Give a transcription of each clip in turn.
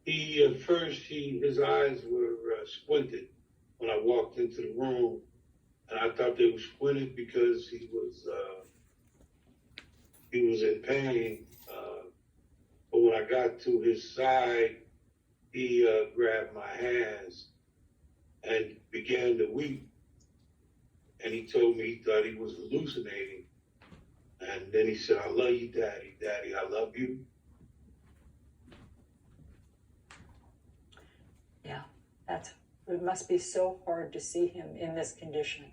He at first his eyes were squinted when I walked into the room, and I thought they were squinted because he was in pain. But when I got to his side, he grabbed my hands and began to weep. And he told me he thought he was hallucinating. And then he said, "I love you, Daddy. Daddy, I love you." Yeah, it must be so hard to see him in this condition.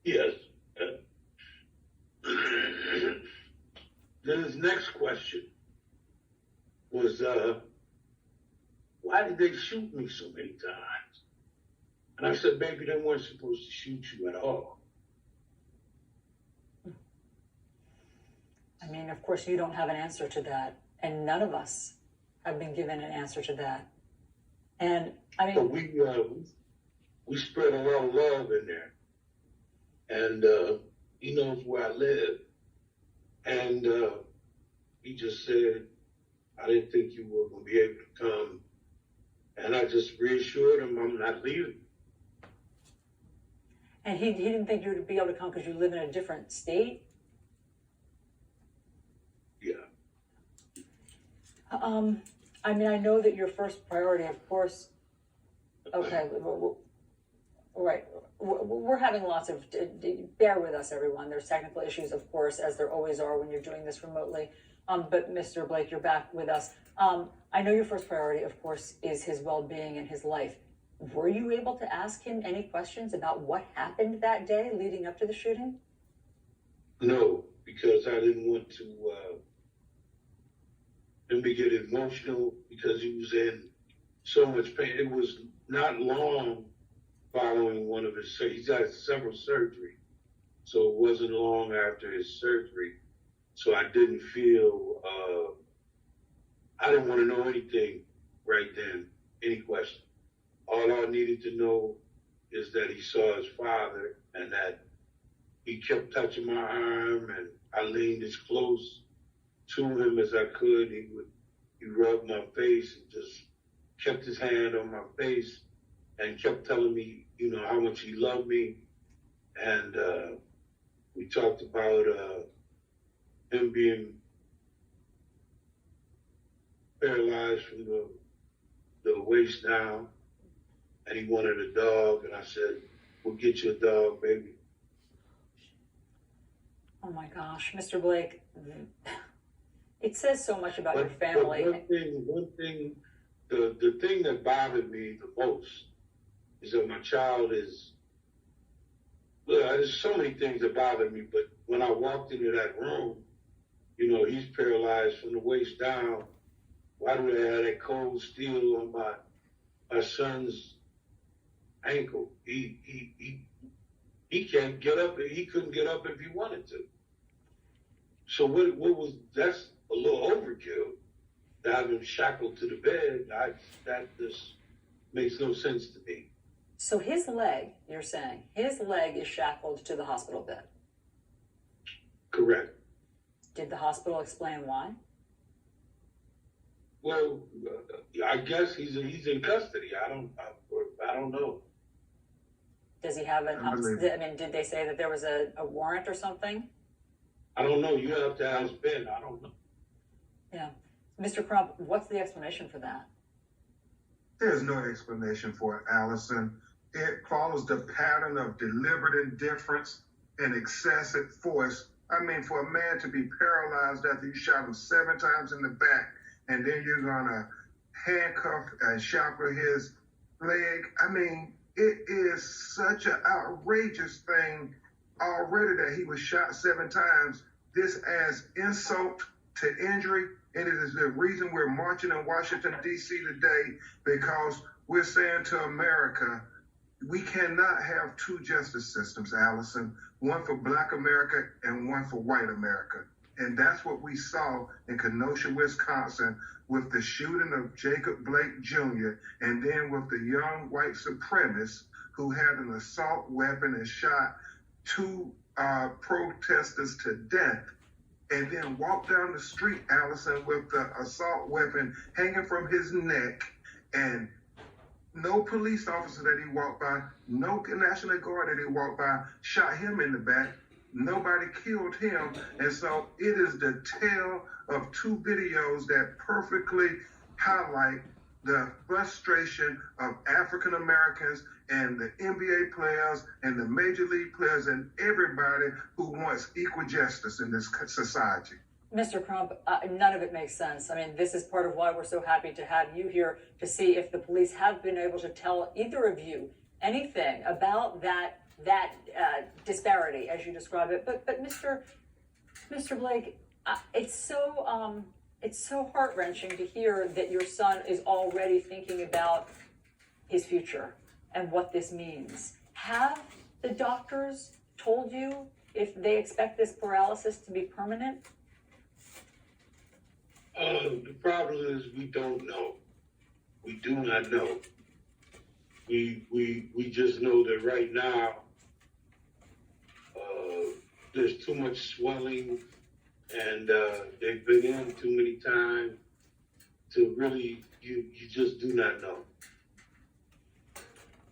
Yes. Then his next question was, why did they shoot me so many times? And I said, baby, they weren't supposed to shoot you at all. I mean, of course, you don't have an answer to that, and none of us have been given an answer to that. And I mean, but we spread a lot of love in there, and he knows where I live, and he just said, I didn't think you were going to be able to come, and I just reassured him I'm not leaving. And he didn't think you would be able to come because you live in a different state? Yeah. I mean, I know that your first priority, of course, okay, right. We're having lots of, bear with us, everyone. There's technical issues, of course, as there always are when you're doing this remotely. But Mr. Blake, you're back with us. I know your first priority, of course, is his well-being and his life. Were you able to ask him any questions about what happened that day leading up to the shooting? No, because I didn't want to him to get emotional because he was in so much pain. It was not long following one of his, he's had several surgeries, so it wasn't long after his surgery. So I didn't feel, I didn't want to know anything right then, any question. All I needed to know is that he saw his father and that he kept touching my arm, and I leaned as close to him as I could. He rubbed my face and just kept his hand on my face and kept telling me, you know, how much he loved me. And we talked about him being paralyzed from the waist down, and he wanted a dog. And I said, we'll get you a dog, baby. Oh my gosh, Mr. Blake, it says so much about your family. But one thing, the thing that bothered me the most is that my child is, well, there's so many things that bother me, but when I walked into that room, you know, he's paralyzed from the waist down. Why do they have that cold steel on my son's ankle? He can't get up. He couldn't get up if he wanted to. So what was, that's a little overkill to have him shackled to the bed. That just makes no sense to me. So his leg, you're saying, his leg is shackled to the hospital bed? Correct. Did the hospital explain why? Well, I guess he's in custody. I don't know. Does he have did they say that there was a warrant or something? I don't know. You have to ask Ben. I don't know. Yeah. Mr. Crump, what's the explanation for that? There's no explanation for it, Allison. It follows the pattern of deliberate indifference and excessive force. I mean, for a man to be paralyzed after you shot him 7 times in the back, and then you're going to handcuff and shackle his leg. I mean, it is such an outrageous thing already that he was shot 7 times. This adds insult to injury, and it is the reason we're marching in Washington, D.C. today, because we're saying to America, we cannot have 2 justice systems, Allison, one for Black America and one for white America. And that's what we saw in Kenosha, Wisconsin, with the shooting of Jacob Blake Jr., and then with the young white supremacist who had an assault weapon and shot 2 protesters to death. and then walked down the street, Allison, with the assault weapon hanging from his neck, and no police officer that he walked by, no National Guard that he walked by, shot him in the back. Nobody killed him. And so it is the tale of two videos that perfectly highlight the frustration of African Americans and the NBA players and the major league players and everybody who wants equal justice in this society. Mr. Crump, none of it makes sense. I mean, this is part of why we're so happy to have you here to see if the police have been able to tell either of you anything about that disparity, as you describe it. But Mr. Blake, it's so heart-wrenching to hear that your son is already thinking about his future and what this means. Have the doctors told you if they expect this paralysis to be permanent? The problem is we don't know. We do not know. We just know that right now there's too much swelling, and they've been in too many times to really, you just do not know.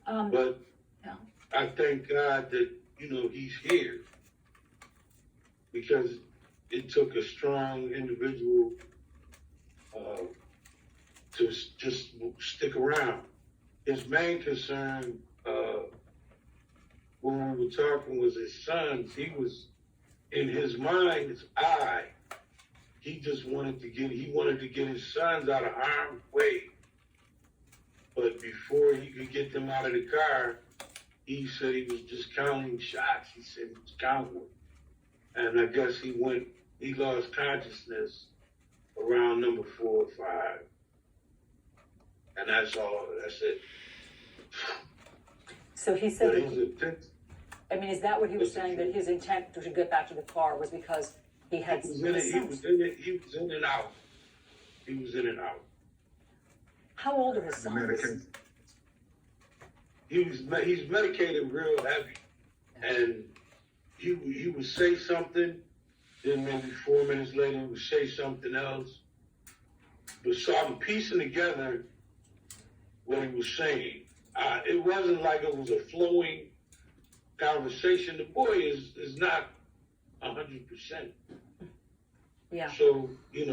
But yeah. I thank God that, he's here, because it took a strong individual to just stick around. His main concern when we were talking was his sons. He was, in his mind's eye, he just wanted to get his sons out of harm's way. But before he could get them out of the car, he said he was just counting shots. He said he was counting them. And I guess he lost consciousness around number 4 or 5. And that's it. So he said, But is that what he was saying, that his intent to get back to the car was because he had he was in and out. He was in and out. How old are his sons? He's medicated real heavy, and he would say something, then maybe 4 minutes later he would say something else. But so I'm piecing together what he was saying. It wasn't like it was a flowing conversation. The boy is not 100%. Yeah. So it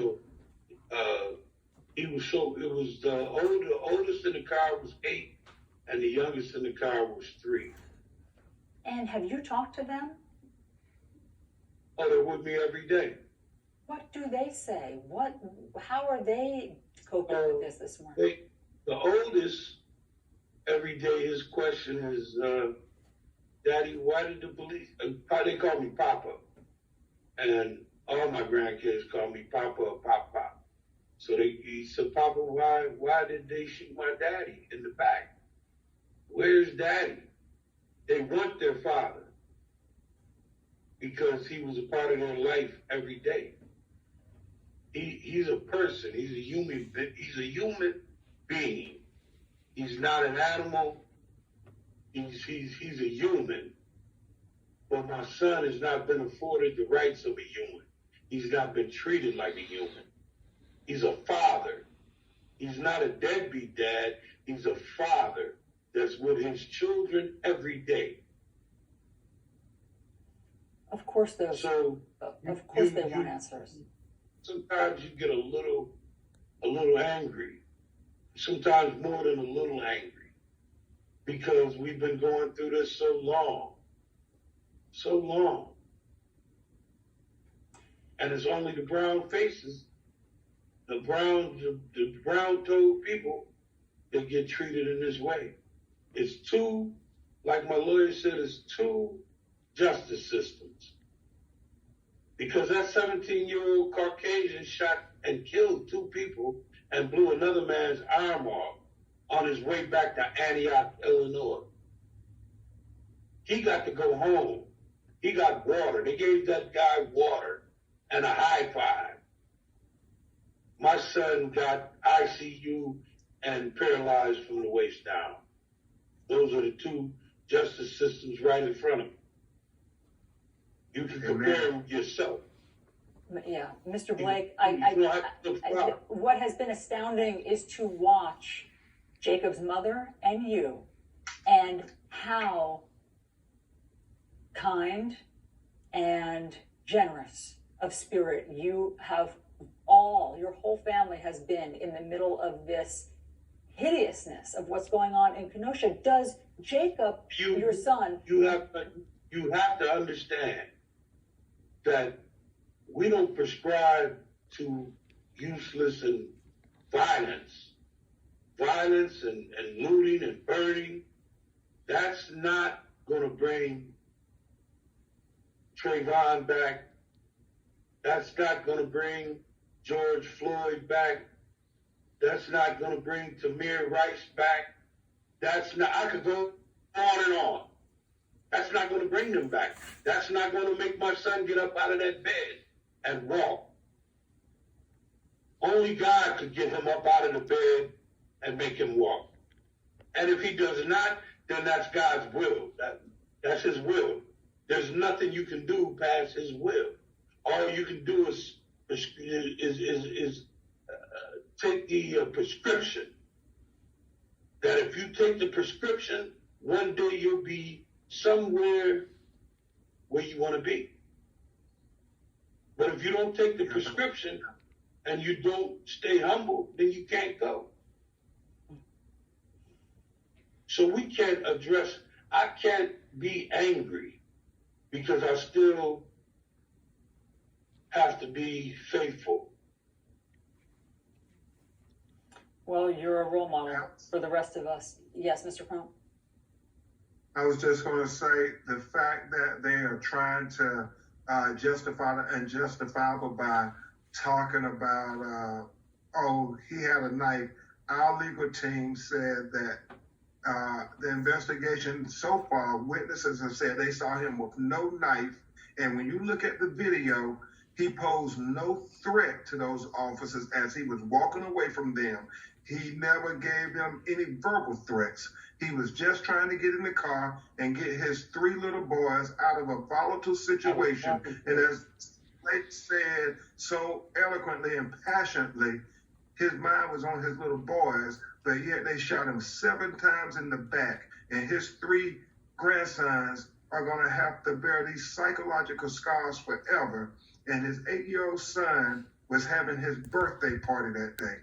was the oldest in the car was 8, and the youngest in the car was 3. And have you talked to them? Oh, they're with me every day. What do they say? How are they coping with this morning? The oldest, every day his question is, Daddy, why did the police, they call me Papa. And all my grandkids call me Papa or Papa. So he said, Papa, why did they shoot my daddy in the back? Where's Daddy? They want their father because he was a part of their life every day. He's a person. He's a human being. He's not an animal. He's a human. But my son has not been afforded the rights of a human. He's not been treated like a human. He's a father. He's not a deadbeat dad. He's a father that's with his children every day. Of course, they want answers. Sometimes you get a little angry. Sometimes more than a little angry, because we've been going through this so long. And it's only the brown faces, the brown-toed people that get treated in this way. It's two, like my lawyer said, it's two justice systems. Because that 17-year-old Caucasian shot and killed 2 people and blew another man's arm off on his way back to Antioch, Illinois. He got to go home. He got water. They gave that guy water and a high five. My son got ICU and paralyzed from the waist down. Those are the 2 justice systems right in front of him. You can compare them yourself. Yeah, Mr. Blake, what has been astounding is to watch Jacob's mother and you, and how kind and generous of spirit you have your whole family has been in the middle of this hideousness of what's going on in Kenosha. Does Jacob, your son, you have to understand that we don't prescribe to useless and violence and looting and burning. That's not going to bring Trayvon back. That's not going to bring George Floyd back. That's not going to bring Tamir Rice back. That's not, I could go on and on. That's not going to bring them back. That's not going to make my son get up out of that bed and walk. Only God could get him up out of the bed and make him walk. And if he does not, then that's God's will. That's his will. There's nothing you can do past his will. All you can do is take the prescription. That if you take the prescription, one day you'll be somewhere where you want to be. But if you don't take the prescription and you don't stay humble, then you can't go. So we can't I can't be angry because I still have to be faithful. Well, you're a role model for the rest of us. Yes, Mr. Crump? I was just going to say the fact that they are trying to justify the unjustifiable by talking about, he had a knife. Our legal team said that the investigation so far, witnesses have said they saw him with no knife. And when you look at the video, he posed no threat to those officers as he was walking away from them. He never gave them any verbal threats. He was just trying to get in the car and get his 3 little boys out of a volatile situation. And as Blake said so eloquently and passionately, his mind was on his little boys, but yet they shot him 7 times in the back. And his 3 grandsons are going to have to bear these psychological scars forever. And his 8-year-old son was having his birthday party that day.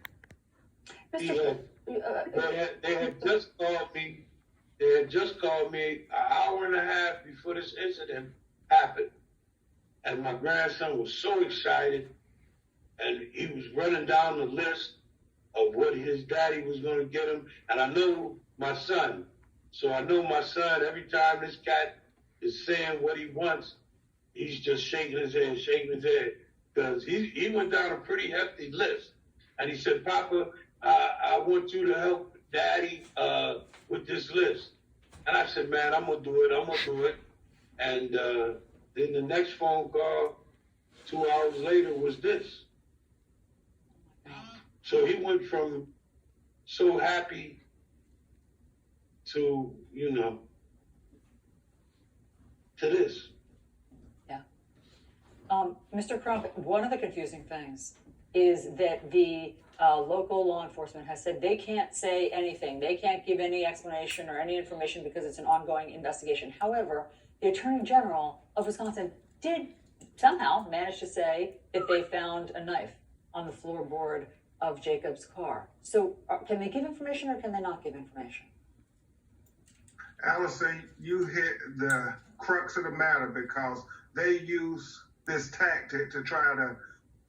They had just called me. They had just called me an hour and a half before this incident happened, and my grandson was so excited, and he was running down the list of what his daddy was going to get him. And I know my son, so I know my son. Every time this cat is saying what he wants, he's just shaking his head, because he went down a pretty hefty list, and he said, "Papa, I want you to help Daddy with this list." And I said, "Man, I'm gonna do it. And then the next phone call 2 hours later was this. So he went from so happy to, to this. Yeah. Mr. Crump, one of the confusing things is that the local law enforcement has said they can't say anything. They can't give any explanation or any information because it's an ongoing investigation. However, the Attorney General of Wisconsin did somehow manage to say that they found a knife on the floorboard of Jacob's car. So can they give information or can they not give information? Allison, you hit the crux of the matter, because they use this tactic to try to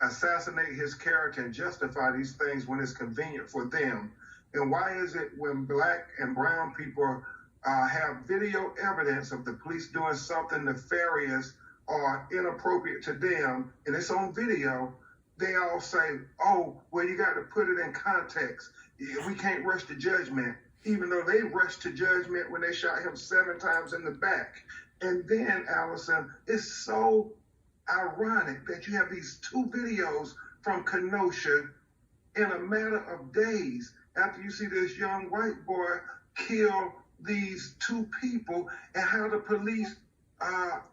assassinate his character and justify these things when it's convenient for them. And why is it when Black and brown people have video evidence of the police doing something nefarious or inappropriate to them, and it's on video, they all say, "Oh, well, you got to put it in context. We can't rush to judgment," even though they rushed to judgment when they shot him 7 times in the back. And then, Allison, it's so ironic that you have these 2 videos from Kenosha in a matter of days after you see this young white boy kill these 2 people, and how the police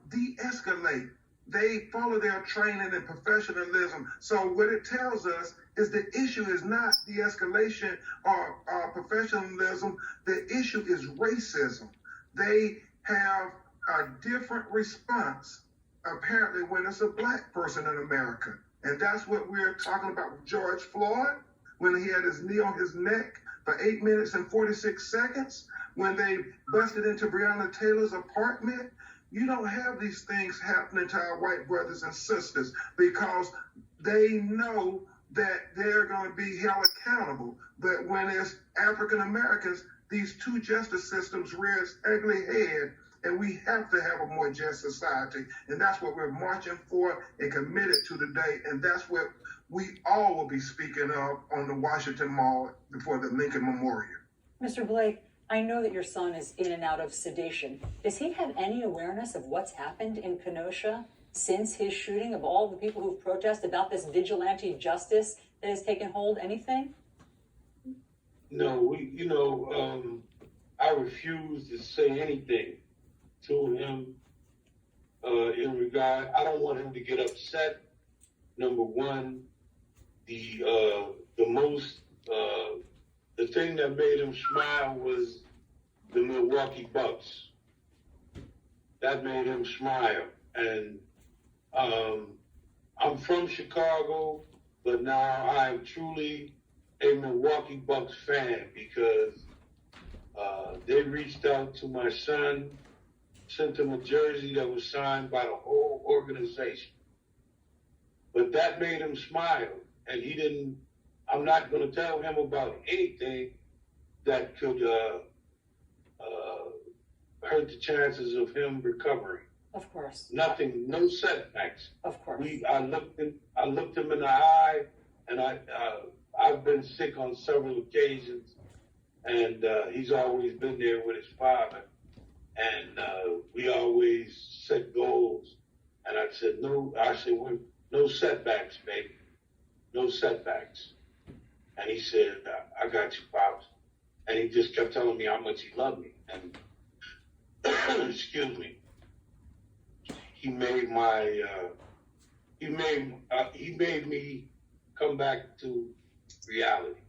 de-escalate. they follow their training and professionalism. So what it tells us is the issue is not de-escalation or professionalism. The issue is racism. They have a different response, apparently, when it's a black person in America. And that's what we're talking about with George Floyd, when he had his knee on his neck for 8 minutes and 46 seconds, when they busted into Breonna Taylor's apartment. You don't have these things happening to our white brothers and sisters because they know that they're going to be held accountable. But when it's African Americans, these two justice systems rear its ugly head, and we have to have a more just society. And that's what we're marching for and committed to today. And that's what we all will be speaking of on the Washington Mall before the Lincoln Memorial. Mr. Blake, I know that your son is in and out of sedation. Does he have any awareness of what's happened in Kenosha since his shooting, of all the people who've protested about this vigilante justice that has taken hold? Anything? No, I refuse to say anything to him in regard. I don't want him to get upset. Number one, the thing that made him smile was the Milwaukee Bucks. That made him smile. And I'm from Chicago, but now I'm truly a Milwaukee Bucks fan because they reached out to my son, sent him a jersey that was signed by the whole organization. But that made him smile, and I'm not going to tell him about anything that could hurt the chances of him recovering. Of course. Nothing, no setbacks. Of course. I looked him in the eye, and I've been sick on several occasions, and he's always been there with his father, and we always set goals. And I said, no setbacks, baby, no setbacks. And he said, I got you, Pops. And he just kept telling me how much he loved me. And excuse me, he made me come back to reality.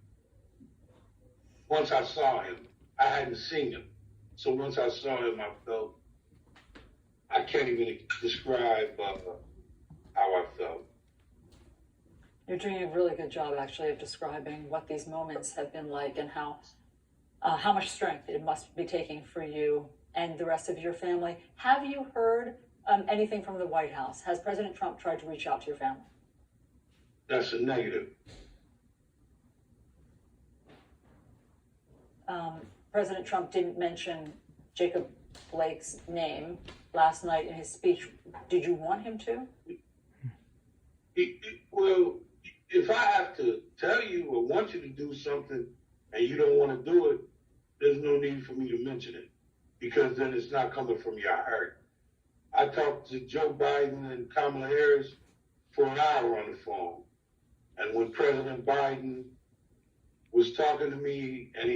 Once I saw him, I hadn't seen him. So once I saw him, I can't even describe how I felt. You're doing a really good job, actually, of describing what these moments have been like and how much strength it must be taking for you and the rest of your family. Have you heard anything from the White House? Has President Trump tried to reach out to your family? That's a negative. President Trump didn't mention Jacob Blake's name last night in his speech. Did you want him to? Well, if I have to tell you or want you to do something and you don't want to do it, there's no need for me to mention it because then it's not coming from your heart. I talked to Joe Biden and Kamala Harris for an hour on the phone. And when President Biden was talking to me and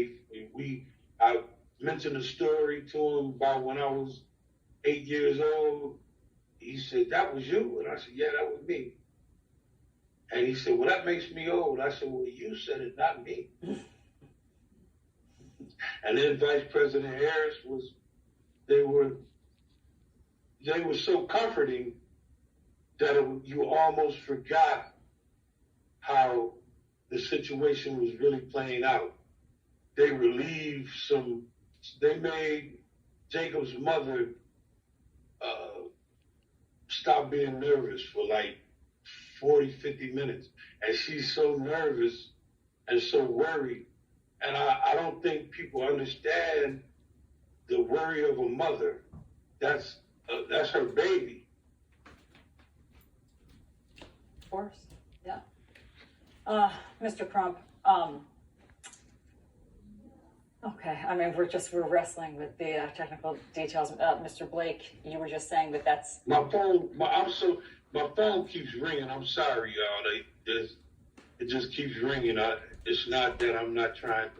I mentioned a story to him about when I was 8 years old, he said, "That was you?" And I said, "Yeah, that was me." And he said, "Well, that makes me old." I said, "Well, you said it, not me." And then Vice President Harris they were so comforting that you almost forgot how the situation was really playing out. They made Jacob's mother stop being nervous for like 40, 50 minutes. And she's so nervous and so worried. And I don't think people understand the worry of a mother. That's her baby. Of course, yeah. Mr. Crump, okay, I mean, we're wrestling with the technical details. Mr. Blake, you were just saying that's... My phone keeps ringing. I'm sorry, y'all. It just keeps ringing. It's not that I'm not trying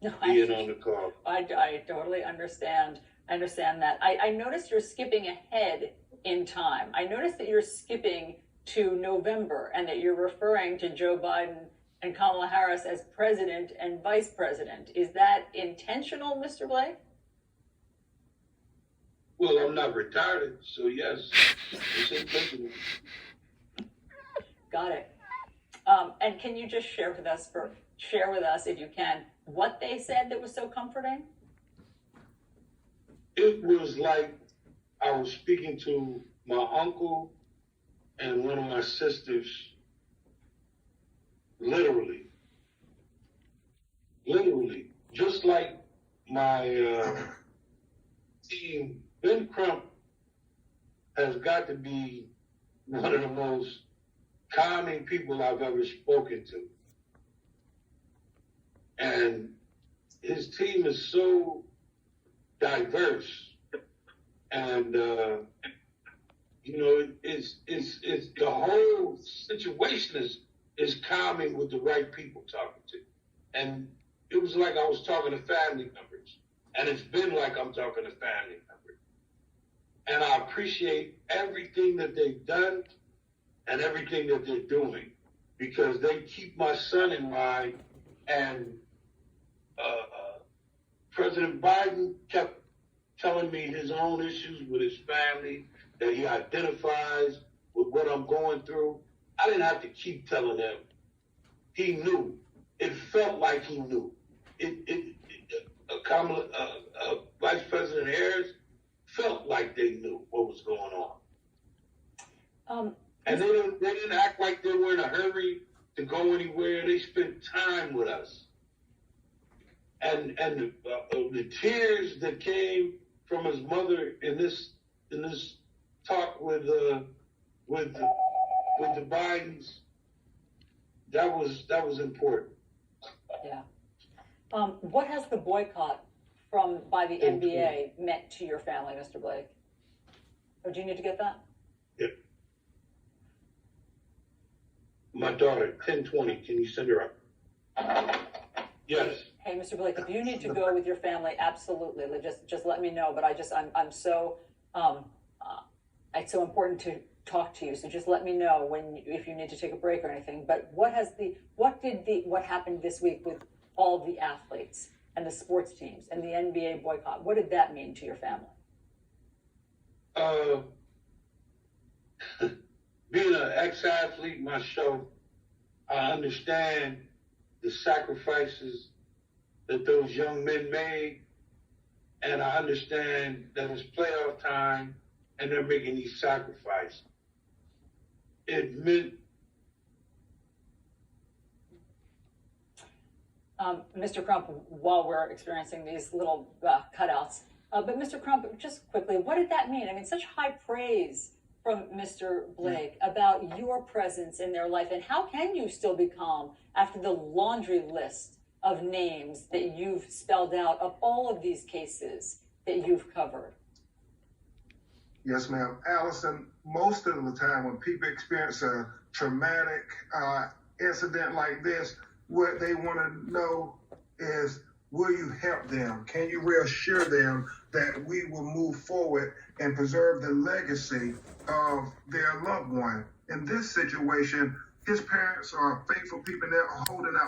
to be in on the call. I totally understand. I understand that. I noticed you're skipping ahead in time. I noticed that you're skipping to November and that you're referring to Joe Biden and Kamala Harris as president and vice president. Is that intentional, Mr. Blake? Well, I'm not retarded, so yes, it's intentional. Got it. And can you just share with us, if you can, what they said that was so comforting? It was like I was speaking to my uncle and one of my sisters, literally, just like my team. Ben Crump has got to be one of the most calming people I've ever spoken to. And his team is so diverse. And, you know, it's the whole situation is calming with the right people talking to. And it was like I was talking to family members. And it's been like I'm talking to family members. And I appreciate everything that they've done and everything that they're doing, because they keep my son in mind. And President Biden kept telling me his own issues with his family, that he identifies with what I'm going through. I didn't have to keep telling him. He knew. It felt like he knew. Vice President Harris felt like they knew what was going on. And they didn't act like they were in a hurry to go anywhere. They spent time with us. And the tears that came from his mother in this talk with the Bidens, that was important. Yeah. What has the boycott by the NBA meant to your family, Mr. Blake? Or do you need to get that? Yeah. My daughter, 1020, can you send her up? Yes. Hey, Mr. Blake, if you need to go with your family, absolutely. Just let me know. But I'm so it's so important to talk to you. So just let me know if you need to take a break or anything. But what happened this week with all the athletes and the sports teams and the NBA boycott? What did that mean to your family? Being an ex-athlete myself, I understand the sacrifices that those young men made, and I understand that it's playoff time and they're making these sacrifices. It meant Mr. Crump, while we're experiencing these little cutouts, but Mr. Crump, just quickly, what did that mean? I mean, such high praise from Mr. Blake about your presence in their life, and how can you still be calm after the laundry list of names that you've spelled out of all of these cases that you've covered? Yes, ma'am. Allison, most of the time when people experience a traumatic incident like this, what they want to know is, will you help them? Can you reassure them that we will move forward and preserve the legacy of their loved one? In this situation, his parents are faithful people that are holding out